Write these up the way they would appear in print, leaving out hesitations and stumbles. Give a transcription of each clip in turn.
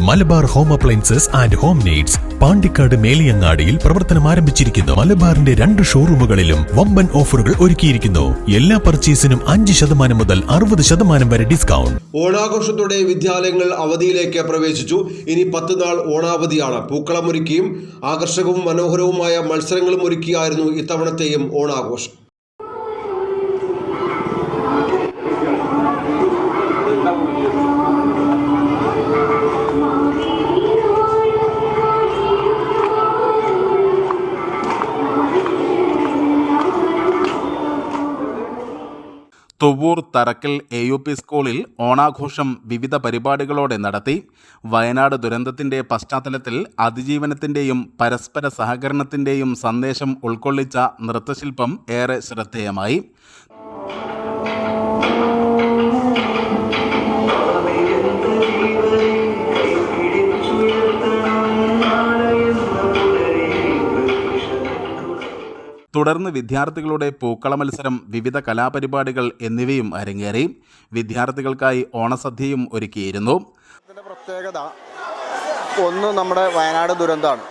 Malabar home appliances and home needs Pandikkad മേലിയങ്ങാടിയിൽ പ്രവർത്തനം ആരംഭിച്ചിരിക്കുന്നു. മലബാറിന്റെ 2 ഷോറൂമുകളിലും വമ്പൻ ഓഫറുകൾ ഒരുക്കിയിരിക്കുന്നു. എല്ലാ പർച്ചേസിനും 5% മുതൽ 60% വരെ ഡിസ്കൗണ്ട്. ഓണാഘോഷത്തോടെ വിദ്യാലയങ്ങൾ അവധിയിലേക്ക് പ്രവേശിച്ചു. ഇനി 10 നാൾ ഓണാവധിയാണ്. പൂക്കളമൊരുക്കിയും ആകർഷകവും മനോഹരവുമായ മത്സരങ്ങളും ഒരുക്കിയായിരുന്നു ഇത്തവണത്തെയും ഓണാഘോഷം. തുവ്വൂർ തറക്കൽ AUP സ്കൂളിൽ ഓണാഘോഷം വിവിധ പരിപാടികളോടെ നടത്തി. വയനാട് ദുരന്തത്തിൻ്റെ പശ്ചാത്തലത്തിൽ അതിജീവനത്തിൻ്റെയും പരസ്പര സഹകരണത്തിൻ്റെയും സന്ദേശം ഉൾക്കൊള്ളിച്ച നൃത്തശില്പം ഏറെ ശ്രദ്ധേയമായി. തുടർന്ന് വിദ്യാർത്ഥികളുടെ പൂക്കള മത്സരം, വിവിധ കലാപരിപാടികൾ എന്നിവയും അരങ്ങേറി. വിദ്യാർത്ഥികൾക്കായി ഓണസദ്യയും ഒരുക്കിയിരുന്നു. ഇതിൻ്റെ പ്രത്യേകത ഒന്ന് നമ്മുടെ വയനാട് ദുരന്തമാണ്.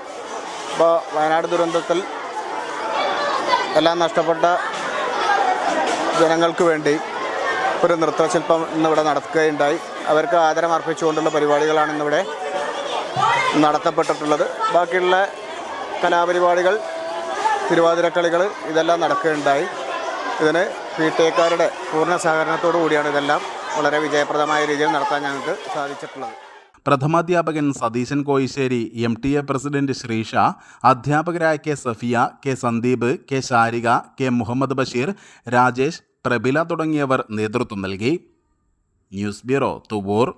അപ്പോൾ വയനാട് ദുരന്തത്തിൽ എല്ലാം നഷ്ടപ്പെട്ട ജനങ്ങൾക്ക് വേണ്ടി ഒരു നൃത്തശില്പം ഇന്നിവിടെ നടക്കുകയുണ്ടായി. അവർക്ക് ആദരം അർപ്പിച്ചുകൊണ്ടുള്ള പരിപാടികളാണ് ഇന്നിവിടെ നടത്തപ്പെട്ടിട്ടുള്ളത്. ബാക്കിയുള്ള കലാപരിപാടികൾ, തിരുവാതിരക്കളികൾ ഇതെല്ലാം നടക്കുകയുണ്ടായി. ഇതിന് PTA-ക്കാരുടെ പൂർണ്ണ സഹകരണത്തോടു കൂടിയാണ് ഇതെല്ലാം വളരെ വിജയപ്രദമായ രീതിയിൽ നടത്താൻ ഞങ്ങൾക്ക് സാധിച്ചിട്ടുള്ളത്. പ്രഥമാധ്യാപകൻ സതീശൻ കോയിശ്ശേരി, MTA പ്രസിഡന്റ് ശ്രീഷ, അധ്യാപകരായ K Safiya, K Sandeep, K Sarika, K Muhammad Basheer, Rajesh, പ്രബില തുടങ്ങിയവർ നേതൃത്വം നൽകി. News bureau, Thuvvur.